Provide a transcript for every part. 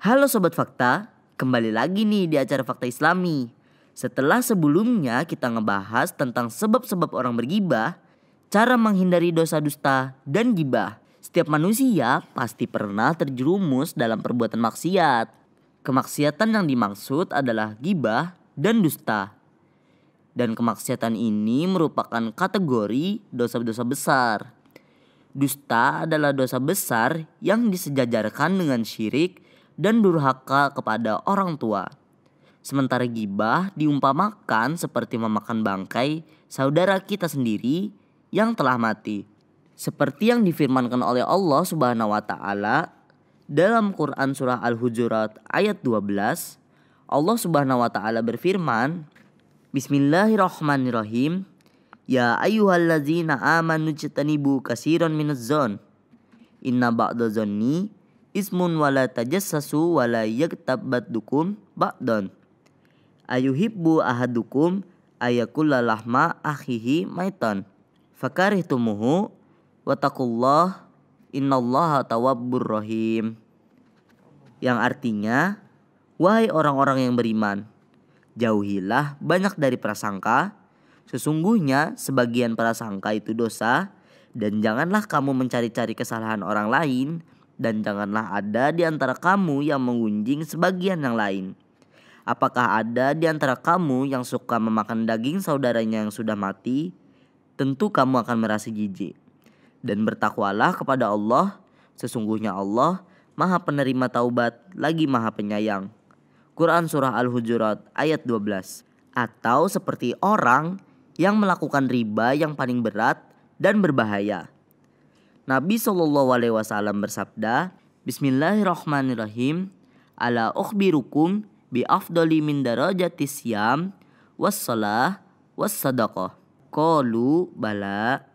Halo Sobat Fakta, kembali lagi nih di acara Fakta Islami. Setelah sebelumnya kita ngebahas tentang sebab-sebab orang bergibah, cara menghindari dosa dusta dan gibah. Setiap manusia pasti pernah terjerumus dalam perbuatan maksiat. Kemaksiatan yang dimaksud adalah gibah dan dusta. Dan kemaksiatan ini merupakan kategori dosa-dosa besar. Dusta adalah dosa besar yang disejajarkan dengan syirik dan durhaka kepada orang tua. Sementara gibah diumpamakan seperti memakan bangkai saudara kita sendiri yang telah mati. Seperti yang difirmankan oleh Allah Subhanahu wa taala dalam Quran surah Al-Hujurat ayat 12, Allah Subhanahu wa taala berfirman, Bismillahirrahmanirrahim. Ya ayyuhallazina amanu jtanibu katsiran minadz-dzon. Inna ba'dadz-dzonni ismun wala tajassasu wala yaghtab ba'dukum ba'dan. Ayuhibbu ahadukum ayakulla lahma akhihi maitan fakarihtumuhu wattaqullah innallaha tawwabbur rahim. Yang artinya, wahai orang-orang yang beriman, jauhilah banyak dari prasangka. Sesungguhnya sebagian prasangka itu dosa, dan janganlah kamu mencari-cari kesalahan orang lain, dan janganlah ada di antara kamu yang menggunjing sebagian yang lain. Apakah ada di antara kamu yang suka memakan daging saudaranya yang sudah mati? Tentu kamu akan merasa jijik. Dan bertakwalah kepada Allah, sesungguhnya Allah Maha penerima taubat lagi Maha penyayang. Quran surah Al-Hujurat ayat 12. Atau seperti orang yang melakukan riba yang paling berat dan berbahaya. Nabi SAW bersabda, Bismillahirrahmanirrahim. Ala ukhbirukum bi afdali min darajatis siyam wassalah wassadaqah. Qalu bala.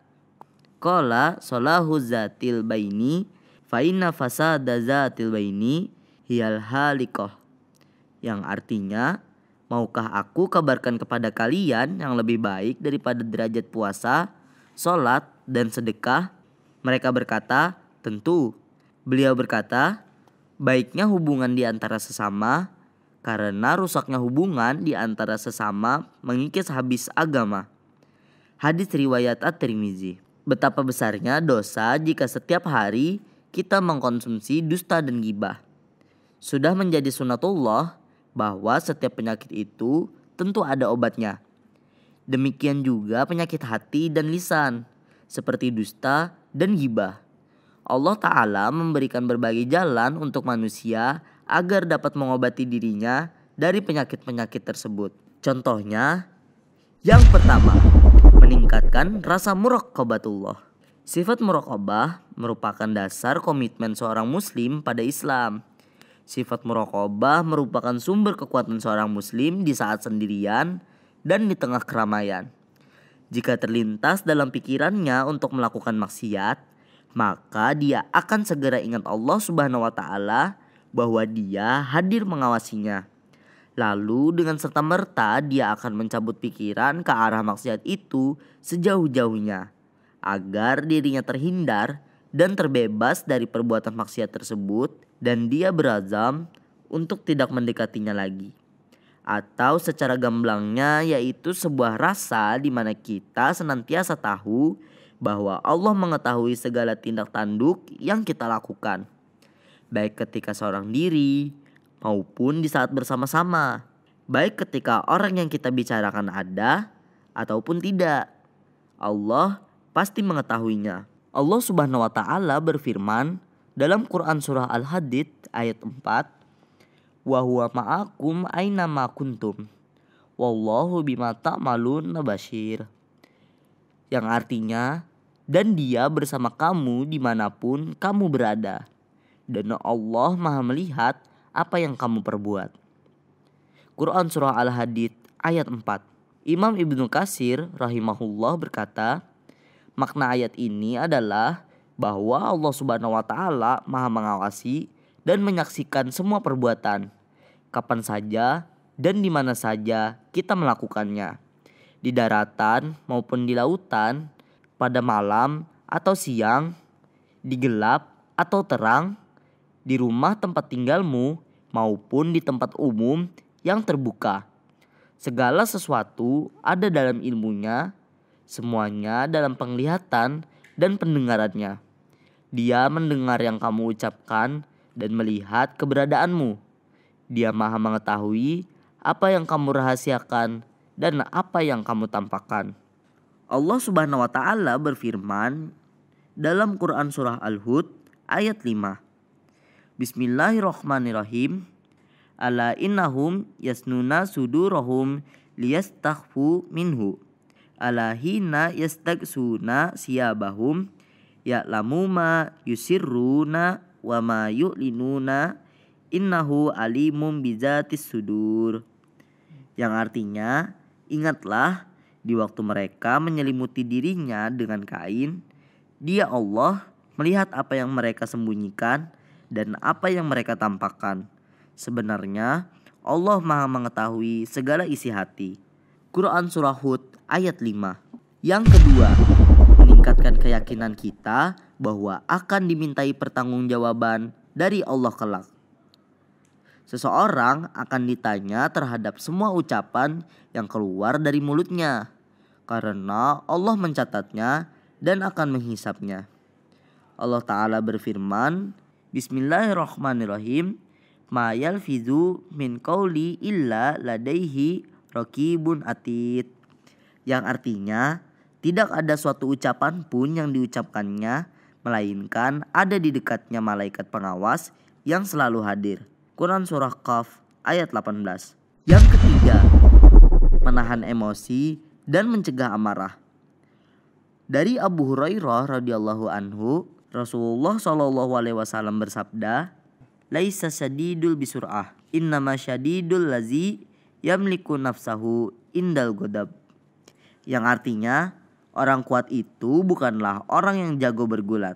Qala salahu zatil baini fa inna fasada zatil baini hiyal halikah. Yang artinya, maukah aku kabarkan kepada kalian yang lebih baik daripada derajat puasa, sholat, dan sedekah? Mereka berkata, tentu. Beliau berkata, baiknya hubungan di antara sesama, karena rusaknya hubungan di antara sesama mengikis habis agama. Hadis riwayat At-Tirmizi. Betapa besarnya dosa jika setiap hari kita mengkonsumsi dusta dan gibah. Sudah menjadi sunatullah bahwa setiap penyakit itu tentu ada obatnya. Demikian juga penyakit hati dan lisan, seperti dusta dan gibah. Allah Ta'ala memberikan berbagai jalan untuk manusia agar dapat mengobati dirinya dari penyakit-penyakit tersebut. Contohnya, yang pertama, meningkatkan rasa muraqabatullah. Sifat muraqabah merupakan dasar komitmen seorang muslim pada Islam. Sifat muraqabah merupakan sumber kekuatan seorang muslim di saat sendirian dan di tengah keramaian. Jika terlintas dalam pikirannya untuk melakukan maksiat, maka dia akan segera ingat Allah Subhanahu wa taala bahwa dia hadir mengawasinya. Lalu dengan serta-merta dia akan mencabut pikiran ke arah maksiat itu sejauh-jauhnya, agar dirinya terhindar dan terbebas dari perbuatan maksiat tersebut, dan dia berazam untuk tidak mendekatinya lagi. Atau secara gamblangnya yaitu sebuah rasa di mana kita senantiasa tahu bahwa Allah mengetahui segala tindak tanduk yang kita lakukan, baik ketika seorang diri maupun di saat bersama-sama, baik ketika orang yang kita bicarakan ada ataupun tidak. Allah pasti mengetahuinya. Allah Subhanahu wa taala berfirman dalam Quran surah Al-Hadid ayat 4, wa huwa ma'akum aina ma kuntum wallahu bima ta'malun basyir. Yang artinya, dan dia bersama kamu dimanapun kamu berada, dan Allah maha melihat apa yang kamu perbuat. Quran surah Al-Hadid ayat 4. Imam Ibnu Katsir rahimahullah berkata, makna ayat ini adalah bahwa Allah Subhanahu wa taala maha mengawasi dan menyaksikan semua perbuatan, kapan saja dan di mana saja kita melakukannya, di daratan maupun di lautan, pada malam atau siang, di gelap atau terang, di rumah tempat tinggalmu maupun di tempat umum yang terbuka. Segala sesuatu ada dalam ilmunya, semuanya dalam penglihatan dan pendengarannya. Dia mendengar yang kamu ucapkan dan melihat keberadaanmu. Dia maha mengetahui apa yang kamu rahasiakan dan apa yang kamu tampakkan. Allah Subhanahu wa taala berfirman dalam Quran surah Al-Hud ayat 5. Bismillahirrahmanirrahim. Ala innahum yasnuna sudurahum liyastakhfu minhu. Ala hina yastagsuna siyabahum ya'lamu ma yusirruna wa ma yu'linuna innahu alimum bizatis sudur. Yang artinya, ingatlah di waktu mereka menyelimuti dirinya dengan kain, Dia Allah melihat apa yang mereka sembunyikan dan apa yang mereka tampakkan. Sebenarnya Allah maha mengetahui segala isi hati. Quran surah Hud ayat 5. Yang kedua, meningkatkan keyakinan kita bahwa akan dimintai pertanggungjawaban dari Allah kelak. Seseorang akan ditanya terhadap semua ucapan yang keluar dari mulutnya, karena Allah mencatatnya dan akan menghisapnya. Allah Ta'ala berfirman, Bismillahirrahmanirrahim. Ma yalfizu min qauli illa ladaihi raqibun atid. Yang artinya, tidak ada suatu ucapan pun yang diucapkannya, melainkan ada di dekatnya malaikat pengawas yang selalu hadir. Quran surah Qaf ayat 18. Yang ketiga, menahan emosi dan mencegah amarah. Dari Abu Hurairah radhiyallahu anhu, Rasulullah SAW bersabda, Laisa syadidul bisur'ah, innama syadidul lazi yamliku nafsahu indal godab. Yang artinya, orang kuat itu bukanlah orang yang jago bergulat.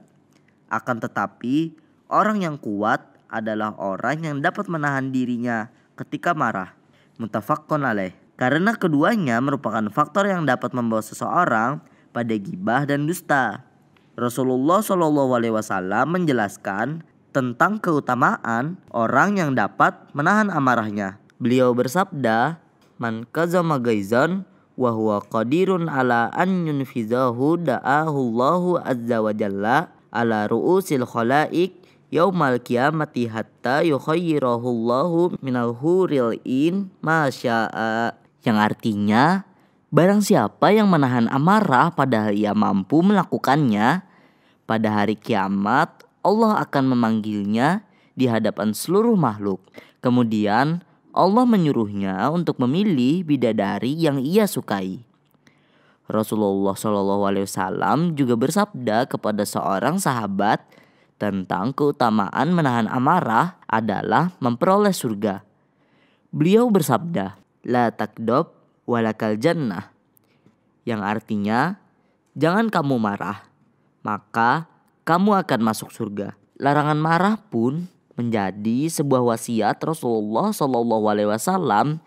Akan tetapi, orang yang kuat adalah orang yang dapat menahan dirinya ketika marah. Muttafaqun alaih. Karena keduanya merupakan faktor yang dapat membawa seseorang pada gibah dan dusta. Rasulullah SAW menjelaskan tentang keutamaan orang yang dapat menahan amarahnya. Beliau bersabda, Man kazama gaizan wa huwa qadirun ala an yunfizahu da'ahu Allahu azza wa jalla ala ru'usil khalaik yaumal qiyamati hatta yukhayyirahu Allahu minal huril in ma syaa. Yang artinya, barang siapa yang menahan amarah padahal ia mampu melakukannya, pada hari kiamat Allah akan memanggilnya di hadapan seluruh makhluk. Kemudian Allah menyuruhnya untuk memilih bidadari yang ia sukai. Rasulullah SAW juga bersabda kepada seorang sahabat tentang keutamaan menahan amarah adalah memperoleh surga. Beliau bersabda, La takdob walakal jannah. Yang artinya, jangan kamu marah, maka kamu akan masuk surga. Larangan marah pun menjadi sebuah wasiat Rasulullah SAW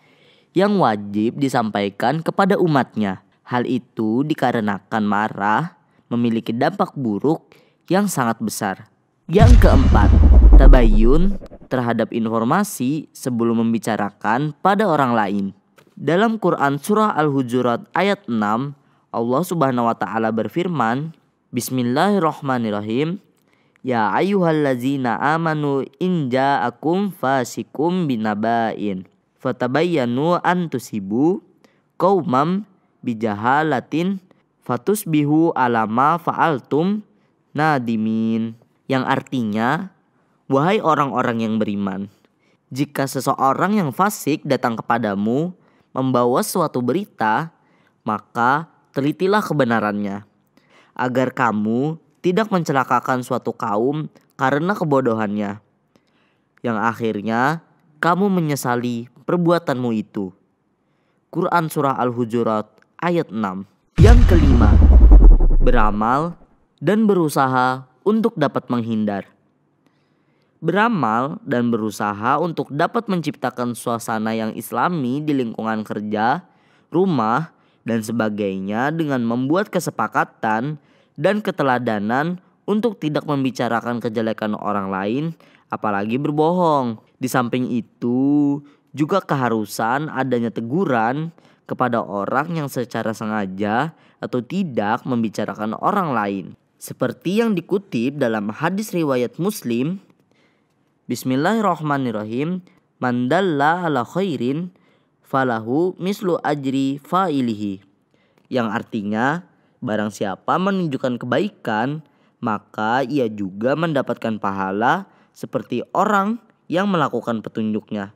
yang wajib disampaikan kepada umatnya. Hal itu dikarenakan marah memiliki dampak buruk yang sangat besar. Yang keempat, tabayyun terhadap informasi sebelum membicarakan pada orang lain. Dalam Quran surah Al-Hujurat ayat 6, Allah Subhanahu wa taala berfirman, Bismillahirrahmanirrahim. Ya ayyuhallazina amanu in ja'akum fasikum binaba'in fatabayyanu an tusibu qaumam bijahalatin fatusbihu ala ma fa'altum nadimin. Yang artinya, wahai orang-orang yang beriman, jika seseorang yang fasik datang kepadamu membawa suatu berita, maka telitilah kebenarannya, agar kamu tidak mencelakakan suatu kaum karena kebodohannya, yang akhirnya kamu menyesali perbuatanmu itu. Quran surah Al-Hujurat ayat 6. Yang kelima, beramal dan berusaha untuk dapat menghindar. Beramal dan berusaha untuk dapat menciptakan suasana yang islami di lingkungan kerja, rumah, dan sebagainya dengan membuat kesepakatan dan keteladanan untuk tidak membicarakan kejelekan orang lain, apalagi berbohong. Di samping itu, juga keharusan adanya teguran kepada orang yang secara sengaja atau tidak membicarakan orang lain. Seperti yang dikutip dalam hadis riwayat Muslim, Bismillahirrahmanirrahim, man dalla ala khairin falahu mislu ajri fa'ilihi. Yang artinya, barang siapa menunjukkan kebaikan, maka ia juga mendapatkan pahala seperti orang yang melakukan petunjuknya.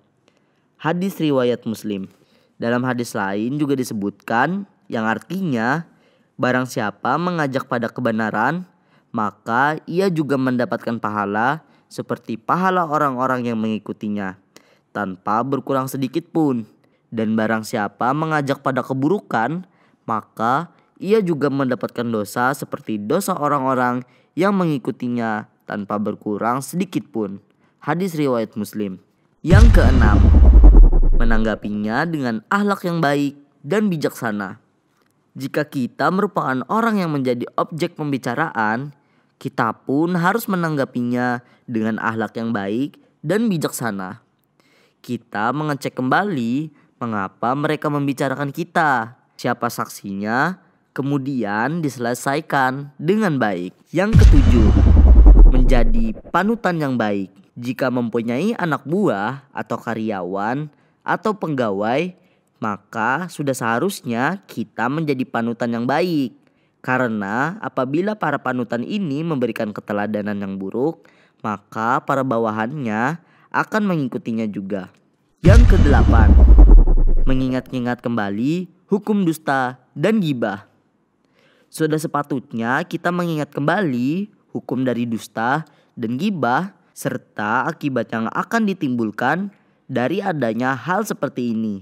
Hadis riwayat Muslim. Dalam hadis lain juga disebutkan yang artinya barang siapa mengajak pada kebenaran, maka ia juga mendapatkan pahala seperti pahala orang-orang yang mengikutinya tanpa berkurang sedikit pun. Dan barang siapa mengajak pada keburukan, maka ia juga mendapatkan dosa seperti dosa orang-orang yang mengikutinya tanpa berkurang sedikit pun. Hadis riwayat Muslim. Yang keenam, menanggapinya dengan akhlak yang baik dan bijaksana. Jika kita merupakan orang yang menjadi objek pembicaraan, kita pun harus menanggapinya dengan akhlak yang baik dan bijaksana. Kita mengecek kembali mengapa mereka membicarakan kita, siapa saksinya, kemudian diselesaikan dengan baik. Yang ketujuh, menjadi panutan yang baik. Jika mempunyai anak buah atau karyawan atau pegawai, maka sudah seharusnya kita menjadi panutan yang baik. Karena apabila para panutan ini memberikan keteladanan yang buruk, maka para bawahannya akan mengikutinya juga. Yang kedelapan, mengingat-ingat kembali hukum dusta dan ghibah. Sudah sepatutnya kita mengingat kembali hukum dari dusta dan ghibah serta akibat yang akan ditimbulkan dari adanya hal seperti ini.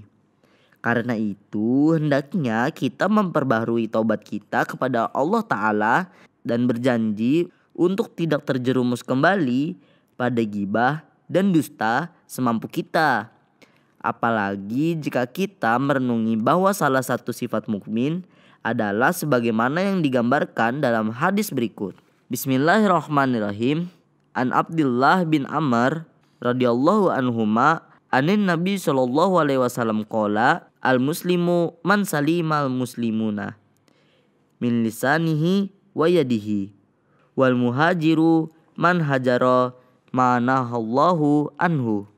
Karena itu hendaknya kita memperbaharui taubat kita kepada Allah Ta'ala dan berjanji untuk tidak terjerumus kembali pada ghibah dan dusta semampu kita. Apalagi jika kita merenungi bahwa salah satu sifat mukmin adalah sebagaimana yang digambarkan dalam hadis berikut. Bismillahirrahmanirrahim. An Abdullah bin Amr radhiyallahu anhuma anin Nabi sallallahu alaihi wasallam qala al muslimu man salimal muslimuna min lisanihi wa yadihi wal muhajiru man hajara ma nahallahu anhu.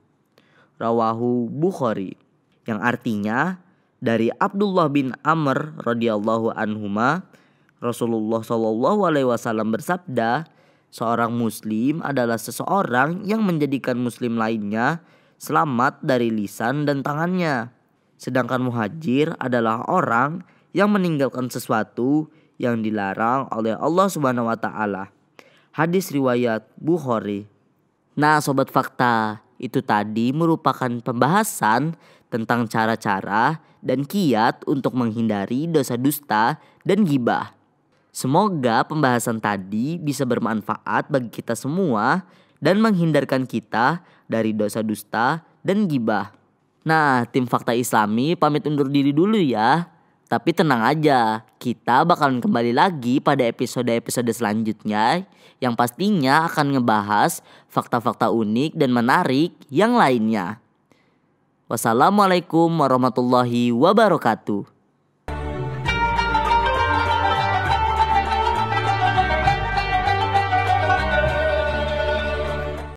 Rawahu Bukhari. Yang artinya dari Abdullah bin Amr radhiyallahu anhuma, Rasulullah sallallahu alaihi wasallam bersabda, seorang muslim adalah seseorang yang menjadikan muslim lainnya selamat dari lisan dan tangannya. Sedangkan muhajir adalah orang yang meninggalkan sesuatu yang dilarang oleh Allah Subhanahu wa taala. Hadis riwayat Bukhari. Nah, sobat fakta, itu tadi merupakan pembahasan tentang cara-cara dan kiat untuk menghindari dosa dusta dan ghibah. Semoga pembahasan tadi bisa bermanfaat bagi kita semua dan menghindarkan kita dari dosa dusta dan ghibah. Nah, tim Fakta Islami pamit undur diri dulu ya. Tapi tenang aja, kita bakalan kembali lagi pada episode-episode selanjutnya yang pastinya akan ngebahas fakta-fakta unik dan menarik yang lainnya. Wassalamualaikum warahmatullahi wabarakatuh.